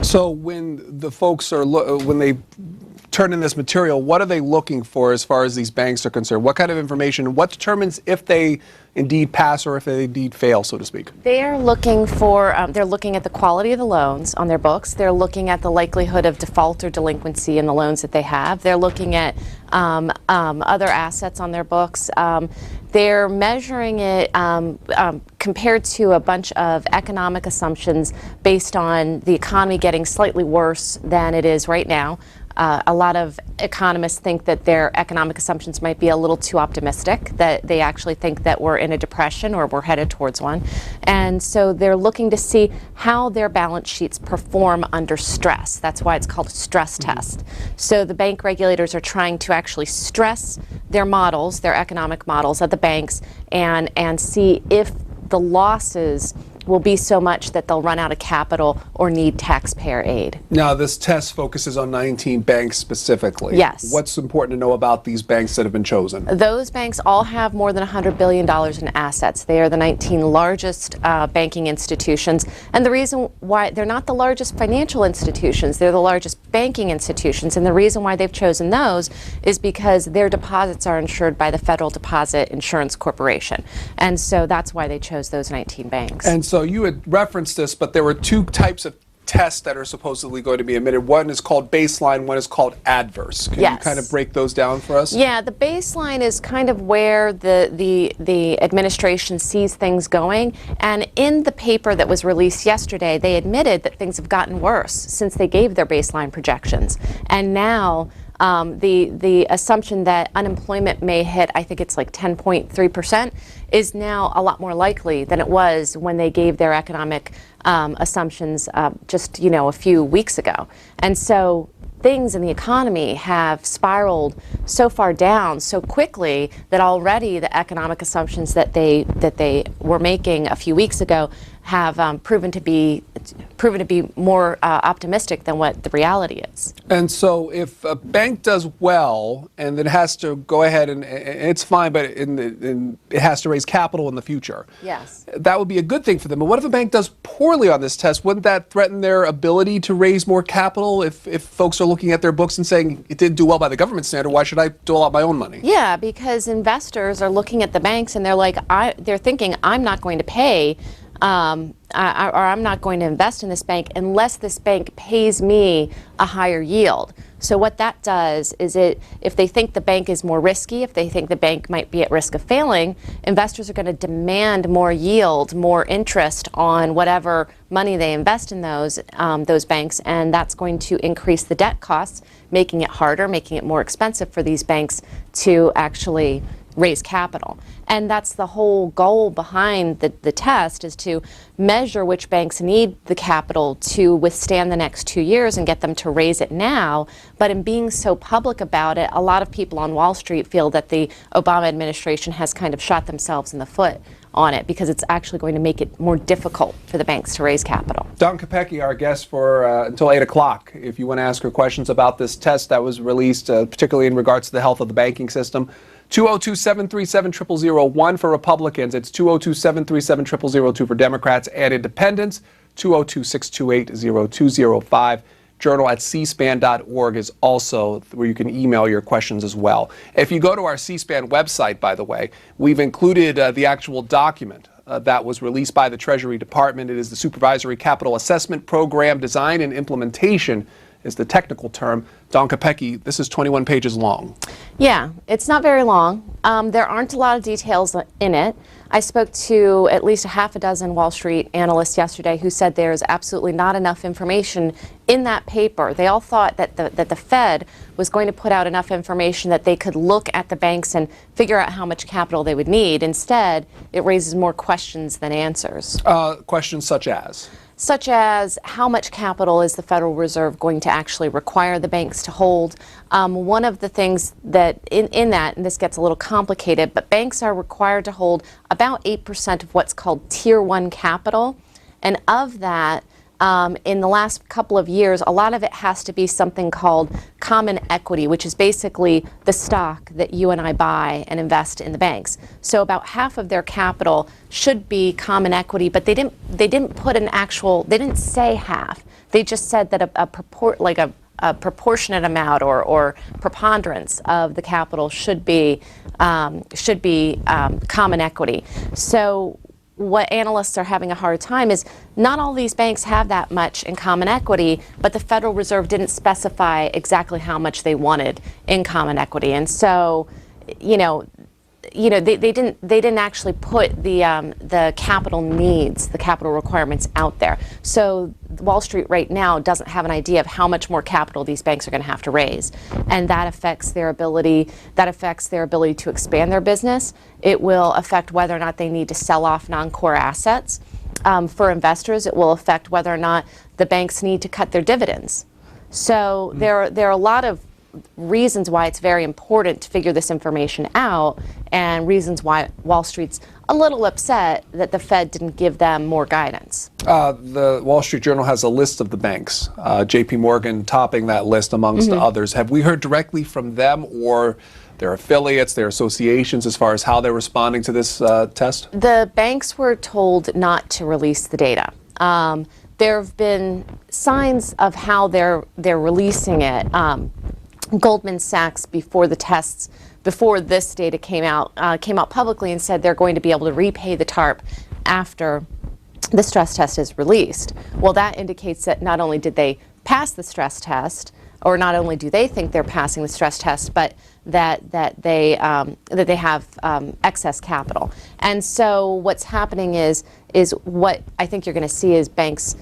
So when the folks are when they turn in this material, what are they looking for as far as these banks are concerned? What kind of information? What determines if they indeed pass or if they indeed fail, so to speak? They are looking for, they're looking at the quality of the loans on their books. They're looking at the likelihood of default or delinquency in the loans that they have. They're looking at other assets on their books. They're measuring it compared to a bunch of economic assumptions based on the economy getting slightly worse than it is right now. A lot of economists think that their economic assumptions might be a little too optimistic, that they actually think that we're in a depression or we're headed towards one. And so they're looking to see how their balance sheets perform under stress. That's why it's called a stress test. So the bank regulators are trying to actually stress their models, their economic models at the banks, and see if the losses will be so much that they'll run out of capital or need taxpayer aid. Now, this test focuses on 19 banks specifically. Yes. What's important to know about these banks that have been chosen? Those banks all have more than $100 billion in assets. They are the 19 largest banking institutions. And the reason why they're not the largest financial institutions, they're the largest banking institutions. And the reason why they've chosen those is because their deposits are insured by the Federal Deposit Insurance Corporation. And so that's why they chose those 19 banks. And so you had referenced this, but there were two types of tests that are supposedly going to be admitted. One is called baseline, one is called adverse. Can you kind of break those down for us? Yeah, the baseline is kind of where the administration sees things going. And in the paper that was released yesterday, they admitted that things have gotten worse since they gave their baseline projections. And now the assumption that unemployment may hit, I think it's like 10.3%, is now a lot more likely than it was when they gave their economic assumptions just, a few weeks ago. And so things in the economy have spiraled so far down so quickly that already the economic assumptions that they were making a few weeks ago have proven to be more optimistic than what the reality is. And so if a bank does well and then has to go ahead and it's fine, but it has to raise capital in the future. Yes. That would be a good thing for them. But what if a bank does poorly on this test? Wouldn't that threaten their ability to raise more capital if folks are looking at their books and saying it didn't do well by the government standard, why should I dole out my own money? Yeah, because investors are looking at the banks and they're like, they're thinking, I'm not going to pay or I'm not going to invest in this bank unless this bank pays me a higher yield. So what that does is if they think the bank is more risky, if they think the bank might be at risk of failing, investors are going to demand more yield, more interest on whatever money they invest in those banks, and that's going to increase the debt costs, making it harder, making it more expensive for these banks to actually raise capital. And that's the whole goal behind the test, is to measure which banks need the capital to withstand the next 2 years and get them to raise it now. But in being so public about it, a lot of people on Wall Street feel that the Obama administration has kind of shot themselves in the foot on it, because it's actually going to make it more difficult for the banks to raise capital. Dawn Kopecki, our guest for until 8 o'clock. If you want to ask her questions about this test that was released, particularly in regards to the health of the banking system, 202-737-0001 for Republicans. It's 202-737-0002 for Democrats and Independents. 202-628-0205. Journal at cspan.org is also where you can email your questions as well. If you go to our C-SPAN website, by the way, we've included the actual document that was released by the Treasury Department. It is the Supervisory Capital Assessment Program. Design and Implementation is the technical term. Dawn Kopecki, this is 21 pages long. Yeah, it's not very long. There aren't a lot of details in it. I spoke to at least a half a dozen Wall Street analysts yesterday who said there's absolutely not enough information in that paper. They all thought that the Fed was going to put out enough information that they could look at the banks and figure out how much capital they would need. Instead, it raises more questions than answers. Questions such as? Such as, how much capital is the Federal Reserve going to actually require the banks to hold? One of the things that in that, and this gets a little complicated, but banks are required to hold about 8% of what's called Tier 1 capital. And of that, in the last couple of years, a lot of it has to be something called common equity, which is basically the stock that you and I buy and invest in the banks. So about half of their capital should be common equity, but they didn't put an actual, they didn't say half. They just said that a proportionate amount or preponderance of the capital should be common equity. So what analysts are having a hard time is not all these banks have that much in common equity, but the Federal Reserve didn't specify exactly how much they wanted in common equity. And so, they didn't actually put the capital needs, the capital requirements out there. So Wall Street right now doesn't have an idea of how much more capital these banks are going to have to raise, and that affects their ability to expand their business. It will affect whether or not they need to sell off non-core assets. For investors, it will affect whether or not the banks need to cut their dividends. So there are a lot of reasons why it's very important to figure this information out, and reasons why Wall Street's a little upset that the Fed didn't give them more guidance. The Wall Street Journal has a list of the banks, JP Morgan topping that list amongst others. Have we heard directly from them or their affiliates, their associations, as far as how they're responding to this test? The banks were told not to release the data. There have been signs of how they're releasing it. Goldman Sachs, before this data came out publicly and said they're going to be able to repay the TARP after the stress test is released. Well, that indicates that not only did they pass the stress test, or not only do they think they're passing the stress test, but that they have excess capital. And so what's happening is what I think you're going to see is banks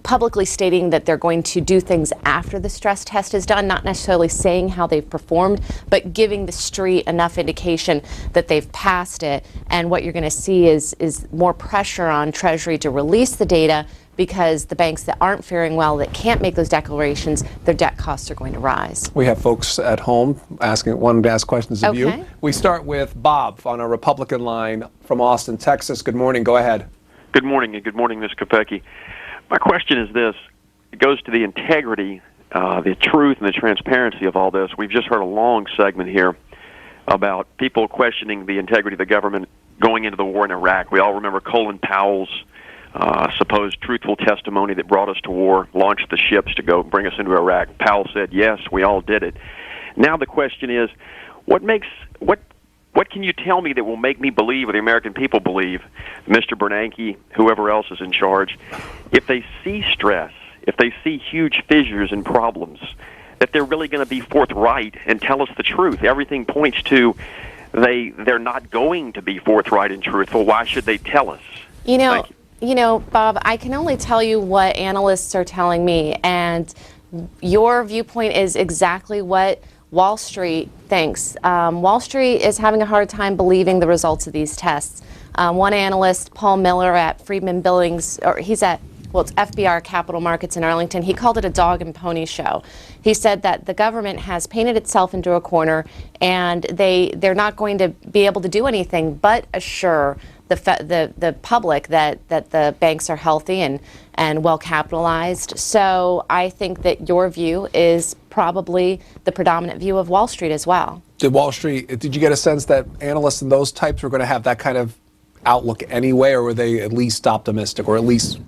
publicly stating that they're going to do things after the stress test is done, not necessarily saying how they've performed, but giving the street enough indication that they've passed it. And what you're going to see is more pressure on Treasury to release the data, because the banks that aren't faring well, that can't make those declarations, their debt costs are going to rise. We have folks at home wanting to ask questions of you. We start with Bob on a Republican line from Austin, Texas. Good morning. Go ahead. Good morning, and good morning, Ms. Kopecky. My question is this. It goes to the integrity, the truth, and the transparency of all this. We've just heard a long segment here about people questioning the integrity of the government going into the war in Iraq. We all remember Colin Powell's supposed truthful testimony that brought us to war, launched the ships to go bring us into Iraq. Powell said, yes, we all did it. Now the question is, what can you tell me that will make me believe, or the American people believe, Mr. Bernanke, whoever else is in charge, if they see stress, if they see huge fissures and problems, that they're really going to be forthright and tell us the truth? Everything points to they're not going to be forthright and truthful. Why should they tell us? You know, Bob, I can only tell you what analysts are telling me, and your viewpoint is exactly what Wall Street thinks. Wall Street is having a hard time believing the results of these tests. One analyst, Paul Miller at Friedman Billings, it's FBR Capital Markets in Arlington, he called it a dog and pony show. He said that the government has painted itself into a corner, and they're not going to be able to do anything but assure the public that the banks are healthy and well capitalized. So I think that your view is probably the predominant view of Wall Street as well. Did you get a sense that analysts and those types were going to have that kind of outlook anyway, or were they at least optimistic, or at least,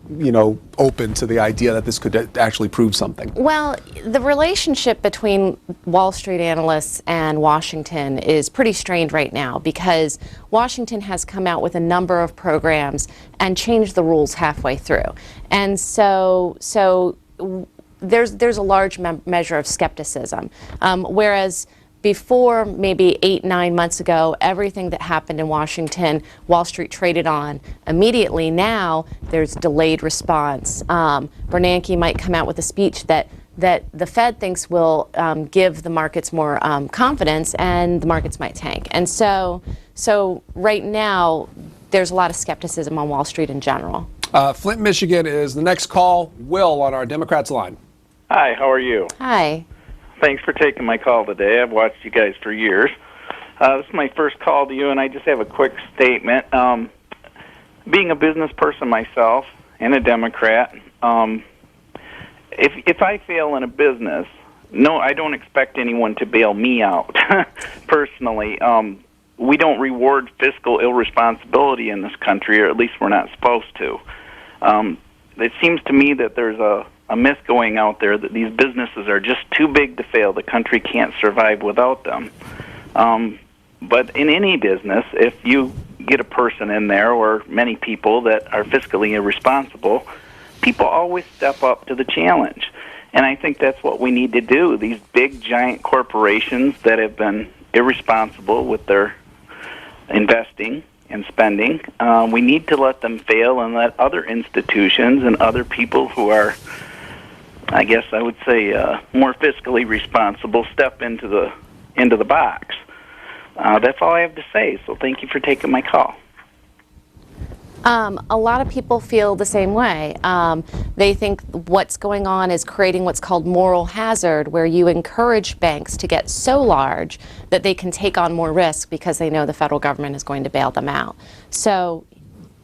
open to the idea that this could actually prove something? Well, the relationship between Wall Street analysts and Washington is pretty strained right now, because Washington has come out with a number of programs and changed the rules halfway through. And so there's a large measure of skepticism, whereas before, maybe 8-9 months ago, everything that happened in Washington, Wall Street traded on immediately. Now there's delayed response. Bernanke might come out with a speech that the Fed thinks will give the markets more confidence, and the markets might tank. And so right now, there's a lot of skepticism on Wall Street in general. Flint, Michigan is the next call. Will on our Democrats line. Hi, how are you? Hi. Thanks for taking my call today. I've watched you guys for years. This is my first call to you, and I just have a quick statement. Being a business person myself, and a Democrat. If I fail in a business, no, I don't expect anyone to bail me out. Personally, we don't reward fiscal irresponsibility in this country, or at least we're not supposed to. It seems to me that there's a myth going out there that these businesses are just too big to fail. The country can't survive without them. But in any business, if you get a person in there or many people that are fiscally irresponsible, people always step up to the challenge. And I think that's what we need to do. These big, giant corporations that have been irresponsible with their investing and spending, we need to let them fail and let other institutions and other people who are, I guess I would say, more fiscally responsible step into the box. That's all I have to say, so thank you for taking my call. A lot of people feel the same way. They think what's going on is creating what's called moral hazard, where you encourage banks to get so large that they can take on more risk because they know the federal government is going to bail them out. So,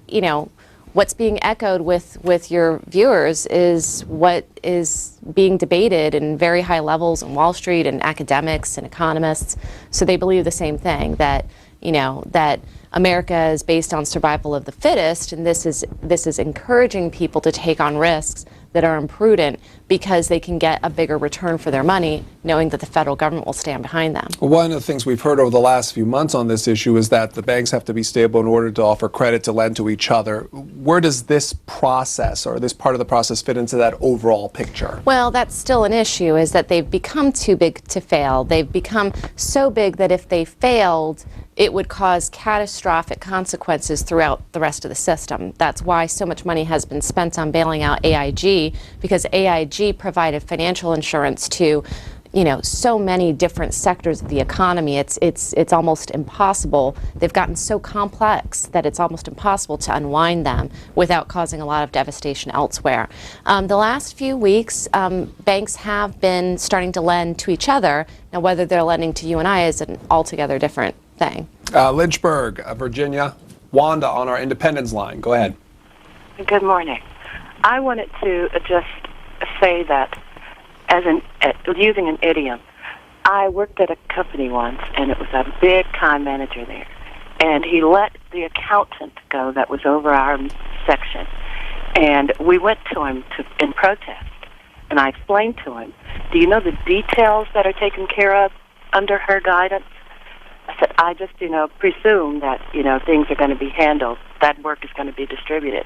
you know, what's being echoed with your viewers is what is being debated in very high levels in Wall Street and academics and economists. So they believe the same thing, that, you know, that America is based on survival of the fittest, and this is encouraging people to take on risks that are imprudent because they can get a bigger return for their money, knowing that the federal government will stand behind them. One of the things we've heard over the last few months on this issue is that the banks have to be stable in order to offer credit to lend to each other. Where does this process, or this part of the process, fit into that overall picture? Well, that's still an issue, is that they've become too big to fail. They've become so big that if they failed, it would cause catastrophic consequences throughout the rest of the system. That's why so much money has been spent on bailing out AIG, because AIG provided financial insurance to, you know, so many different sectors of the economy. It's almost impossible. They've gotten so complex that it's almost impossible to unwind them without causing a lot of devastation elsewhere. The last few weeks, banks have been starting to lend to each other. Now, whether they're lending to you and I is an altogether different thing. Lynchburg, Virginia. Wanda on our Independence line. Go ahead. Good morning. I wanted to just say that, using an idiom, I worked at a company once, and it was a big con manager there, and he let the accountant go that was over our section, and we went to him in protest, and I explained to him, do you know the details that are taken care of under her guidance? I said, I just, presume that, things are going to be handled, that work is going to be distributed.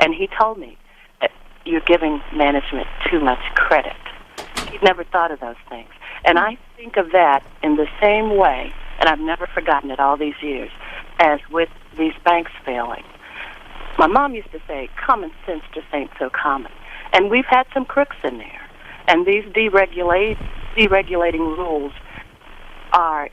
And he told me that you're giving management too much credit. He'd never thought of those things. And I think of that in the same way, and I've never forgotten it all these years, as with these banks failing. My mom used to say, common sense just ain't so common. And we've had some crooks in there. And these deregulating rules are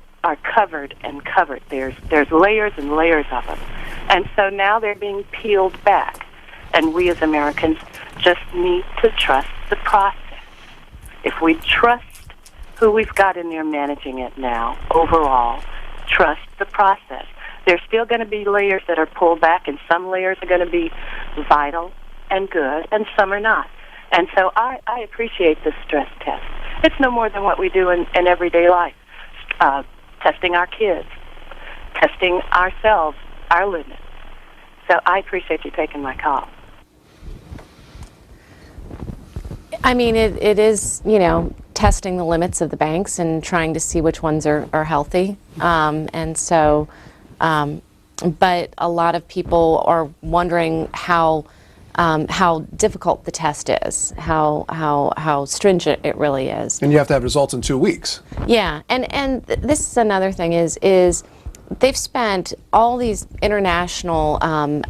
covered and covered. There's layers and layers of them. And so now they're being peeled back. And we as Americans just need to trust the process. If we trust who we've got in there managing it now, overall, trust the process. There's still going to be layers that are pulled back, and some layers are going to be vital and good, and some are not. And so I appreciate this stress test. It's no more than what we do in everyday life. Testing our kids, testing ourselves, our limits. So I appreciate you taking my call. I mean, it is, testing the limits of the banks and trying to see which ones are healthy. And so, but a lot of people are wondering how difficult the test is, how stringent it really is. And you have to have results in 2 weeks. Yeah, and this is another thing is they've spent, all these international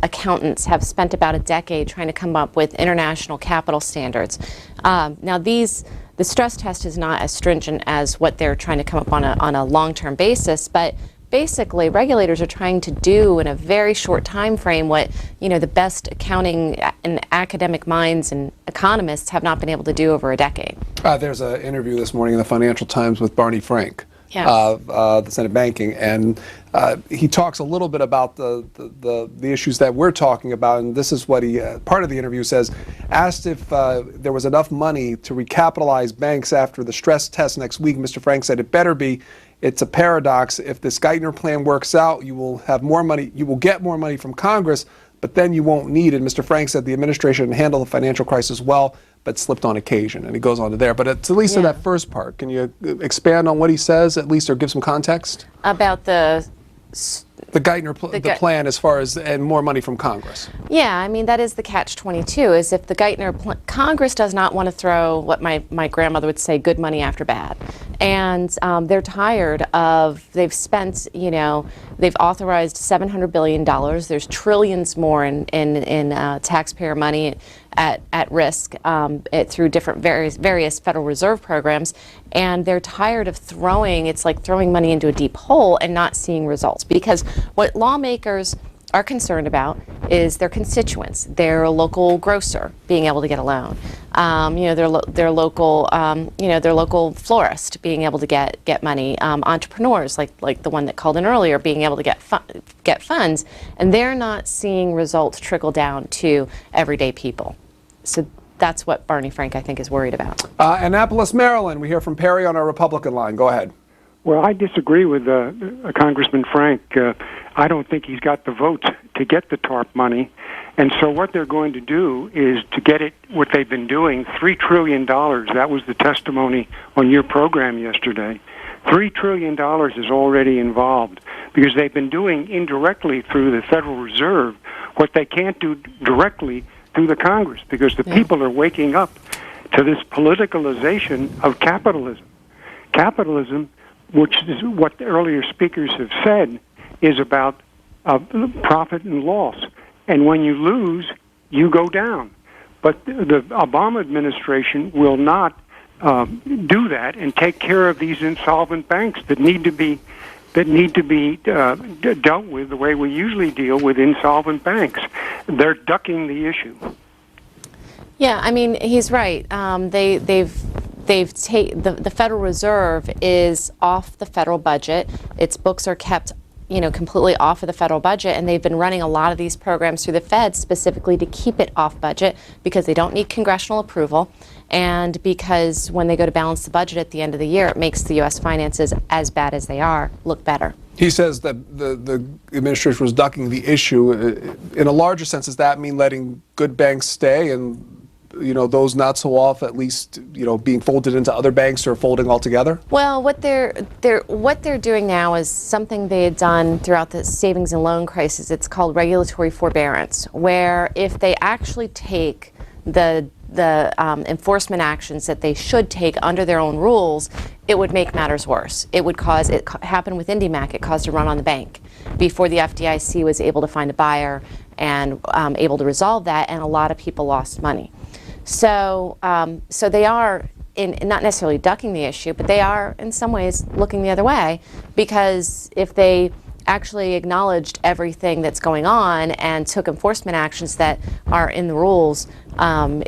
accountants have spent about a decade trying to come up with international capital standards. Now the stress test is not as stringent as what they're trying to come up on a long-term basis, but basically regulators are trying to do in a very short time frame what the best accounting and academic minds and economists have not been able to do over a decade. There's an interview this morning in the Financial Times with Barney Frank. Yes. The Senate Banking, and he talks a little bit about the issues that we're talking about, and this is what he, part of the interview says, asked if there was enough money to recapitalize banks after the stress test next week. Mr. Frank said it better be. It's a paradox. If this Geithner plan works out, you will have more money, you will get more money from Congress, but then you won't need it. Mr. Frank said the administration handled the financial crisis well, but slipped on occasion. And he goes on to there. But it's at least in that first part. Can you expand on what he says, at least, or give some context? About the Geithner the plan as far as, and more money from Congress. Yeah, I mean, that is the catch-22, is if the Geithner Congress does not want to throw what my grandmother would say, good money after bad. And they're tired of, they've spent, you know, they've authorized $700 billion. There's trillions more in taxpayer money at risk through different various Federal Reserve programs, and they're tired of throwing, it's like throwing money into a deep hole and not seeing results. Because what lawmakers are concerned about is their constituents, their local grocer being able to get a loan, you know, their local, you know, their local florist being able to get money, entrepreneurs like the one that called in earlier being able to get funds, and they're not seeing results trickle down to everyday people. So that's what Barney Frank, I think, is worried about. Annapolis, Maryland. We hear from Perry on our Republican line. Go ahead. Well, I disagree with Congressman Frank. I don't think he's got the votes to get the TARP money. And so what they're going to do is to get it, what they've been doing, $3 trillion. That was the testimony on your program yesterday. $3 trillion is already involved because they've been doing indirectly through the Federal Reserve what they can't do directly through the Congress, because the people are waking up to this politicalization of capitalism. Capitalism, which is what the earlier speakers have said, is about profit and loss. And when you lose, you go down. But the Obama administration will not do that and take care of these insolvent banks that need to be dealt with the way we usually deal with insolvent banks. They're ducking the issue. Yeah, I mean, he's right. The Federal Reserve is off the federal budget. Its books are kept, you know, completely off of the federal budget, and they've been running a lot of these programs through the Fed specifically to keep it off budget because they don't need congressional approval, and because when they go to balance the budget at the end of the year, it makes the U.S. finances, as bad as they are, look better. He says that the administration was ducking the issue. In a larger sense, does that mean letting good banks stay and, you know, those not so off at least, you know, being folded into other banks or folding altogether? Well, what they're doing now is something they had done throughout the savings and loan crisis. It's called regulatory forbearance, where if they actually take the enforcement actions that they should take under their own rules, it would make matters worse. It would cause, it happened with IndyMac, it caused a run on the bank before the FDIC was able to find a buyer and able to resolve that, and a lot of people lost money. So, so they are not necessarily ducking the issue, but they are in some ways looking the other way, because if they actually acknowledged everything that's going on and took enforcement actions that are in the rules,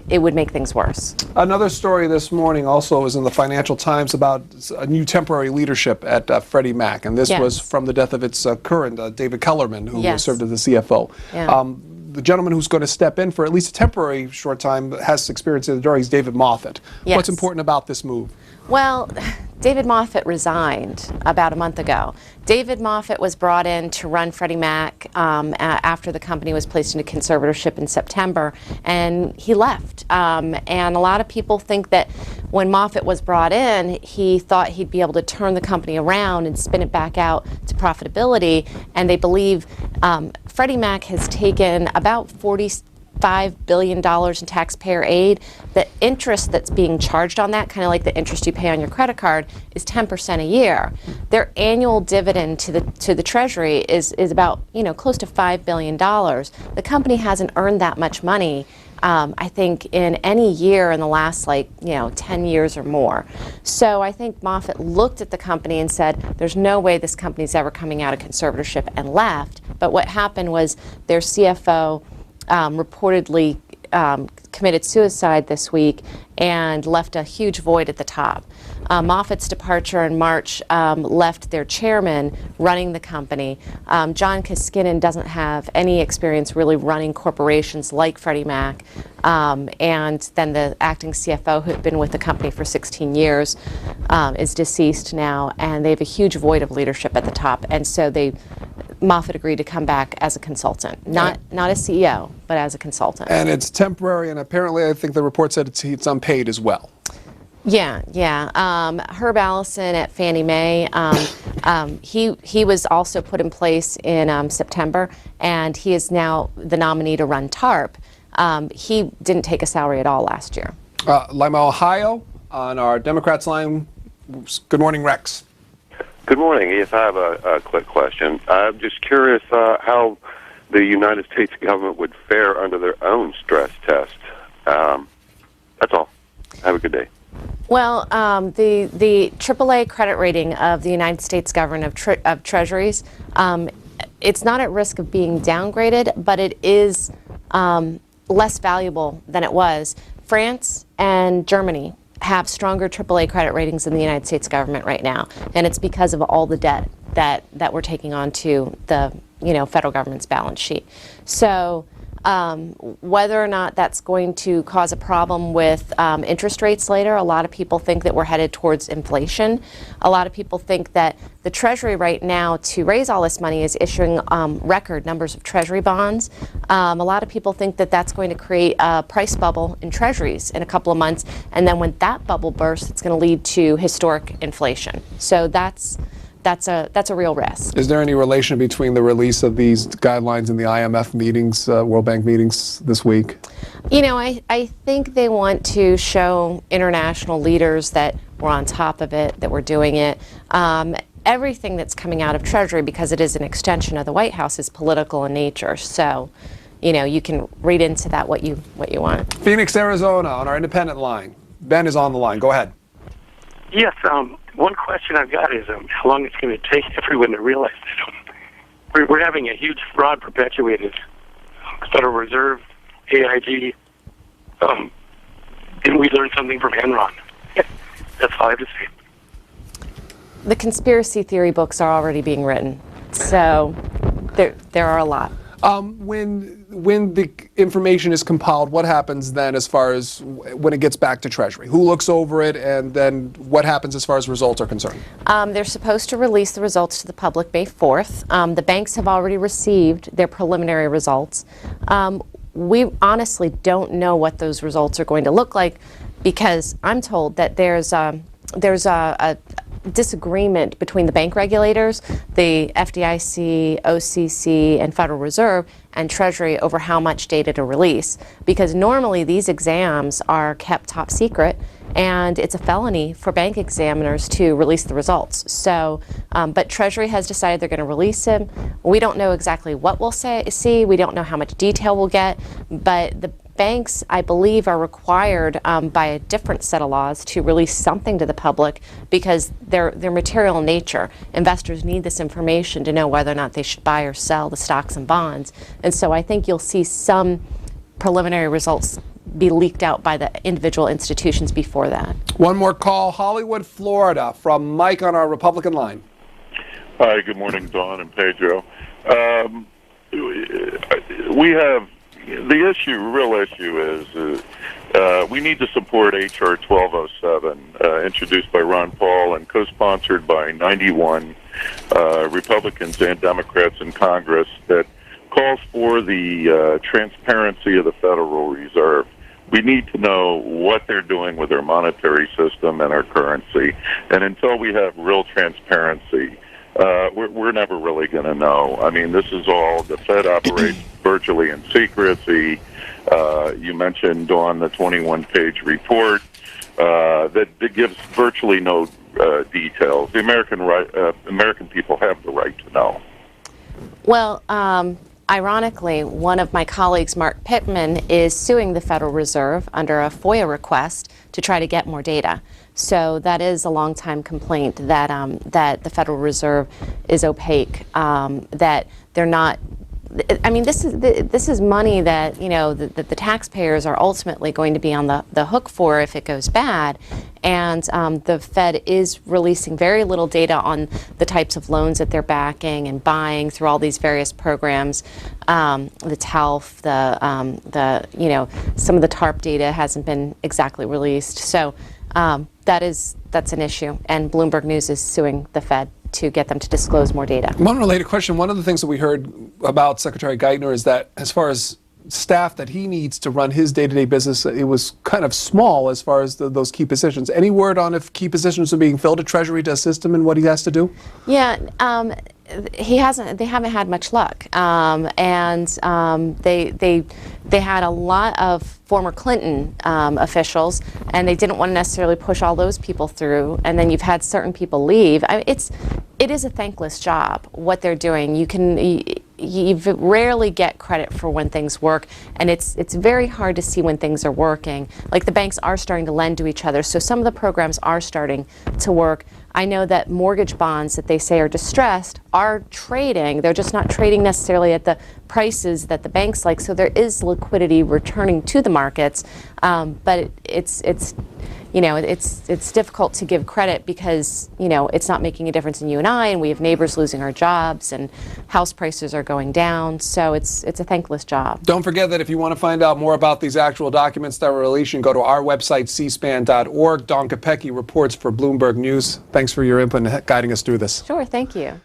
it would make things worse. Another story this morning also is in the Financial Times about a new temporary leadership at Freddie Mac, and this was from the death of its current, David Kellerman, who served as the CFO. The gentleman who's going to step in for at least a temporary short time has experience in the door. He's David Moffett. What's important about this move? Well, David Moffett resigned about a month ago. David Moffett was brought in to run Freddie Mac after the company was placed into conservatorship in September, and he left. And a lot of people think that when Moffett was brought in, he thought he'd be able to turn the company around and spin it back out to profitability, and they believe Freddie Mac has taken about $45 billion in taxpayer aid. The interest that's being charged on that, kind of like the interest you pay on your credit card, is 10% a year. Their annual dividend to the Treasury is about, you know, close to $5 billion. The company hasn't earned that much money, I think, in any year in the last, 10 years or more. So I think Moffett looked at the company and said, there's no way this company's ever coming out of conservatorship, and left. But what happened was their CFO reportedly committed suicide this week and left a huge void at the top. Moffitt's departure in March left their chairman running the company. John Koskinen doesn't have any experience really running corporations like Freddie Mac. And then the acting CFO, who had been with the company for 16 years, is deceased now, and they have a huge void of leadership at the top. And so Moffitt agreed to come back as a consultant, not a CEO, but as a consultant. And it's temporary, and apparently I think the report said it's unpaid as well. Yeah. Herb Allison at Fannie Mae, he was also put in place in September, and he is now the nominee to run TARP. He didn't take a salary at all last year. Lima, Ohio, on our Democrats line. Good morning, Rex. Good morning. Yes, I have a quick question. I'm just curious how the United States government would fare under their own stress test. That's all. Have a good day. Well, the AAA credit rating of the United States government of Treasuries, it's not at risk of being downgraded, but it is less valuable than it was. France and Germany have stronger AAA credit ratings than the United States government right now, and it's because of all the debt that we're taking on to the federal government's balance sheet. So whether or not that's going to cause a problem with interest rates later, a lot of people think that we're headed towards inflation. A lot of people think that the Treasury right now, to raise all this money, is issuing record numbers of Treasury bonds. A lot of people think that that's going to create a price bubble in Treasuries in a couple of months, and then when that bubble bursts, it's going to lead to historic inflation. So that's a real risk. Is there any relation between the release of these guidelines and the IMF meetings, World Bank meetings this week? I think they want to show international leaders that we're on top of it, that we're doing it. Everything that's coming out of Treasury, because it is an extension of the White House, is political in nature. So, you can read into that what you want. Phoenix, Arizona, on our independent line. Ben is on the line. Go ahead. Yes, one question I've got is how long it's going to take everyone to realize that we're having a huge fraud perpetuated. Federal Reserve, AIG, didn't we learn something from Enron? That's all I have to say. The conspiracy theory books are already being written, so there are a lot. When the information is compiled, what happens then as far as when it gets back to Treasury? Who looks over it, and then what happens as far as results are concerned? They're supposed to release the results to the public May 4th. The banks have already received their preliminary results. We honestly don't know what those results are going to look like, because I'm told that there's a disagreement between the bank regulators, the FDIC, OCC, and Federal Reserve, and Treasury over how much data to release. Because normally these exams are kept top secret, and it's a felony for bank examiners to release the results. So, but Treasury has decided they're going to release them. We don't know exactly what we'll see. We don't know how much detail we'll get, but the banks, I believe, are required by a different set of laws to release something to the public, because they're material in nature. Investors need this information to know whether or not they should buy or sell the stocks and bonds. And so I think you'll see some preliminary results be leaked out by the individual institutions before that. One more call, Hollywood, Florida, from Mike on our Republican line. Hi, good morning, Dawn and Pedro. We have the real issue is we need to support H.R. 1207, introduced by Ron Paul and co-sponsored by 91 Republicans and Democrats in Congress, that calls for the transparency of the Federal Reserve. We need to know what they're doing with their monetary system and our currency. And until we have real transparency, we're never really going to know. I mean, this is all, the Fed operates virtually in secrecy. You mentioned on the 21-page report that gives virtually no details. The American people have the right to know. Well, ironically, one of my colleagues, Mark Pittman, is suing the Federal Reserve under a FOIA request to try to get more data. So that is a long-time complaint that that the Federal Reserve is opaque, that they're not I mean, this is money that, you know, that the taxpayers are ultimately going to be on the hook for if it goes bad. And the Fed is releasing very little data on the types of loans that they're backing and buying through all these various programs. The TALF, the you know, some of the TARP data hasn't been exactly released. So that's an issue, and Bloomberg News is suing the Fed to get them to disclose more data. One related question, one of the things that we heard about Secretary Geithner is that as far as staff that he needs to run his day-to-day business, it was kind of small as far as those key positions. Any word on if key positions are being filled at Treasury to assist him in what he has to do? Yeah, they haven't had much luck, and they had a lot of former Clinton officials, and they didn't want to necessarily push all those people through. And then you've had certain people leave. It is a thankless job what they're doing. You rarely get credit for when things work, and it's very hard to see when things are working. Like the banks are starting to lend to each other, so some of the programs are starting to work. I know that mortgage bonds that they say are distressed are trading. They're just not trading necessarily at the prices that the banks like. So there is liquidity returning to the markets, but it's you know, it's difficult to give credit because, you know, it's not making a difference in you and I, and we have neighbors losing our jobs, and house prices are going down. So it's a thankless job. Don't forget that if you want to find out more about these actual documents that were released, you can go to our website, cspan.org. Dawn Kopecki reports for Bloomberg News. Thanks for your input and guiding us through this. Sure, thank you.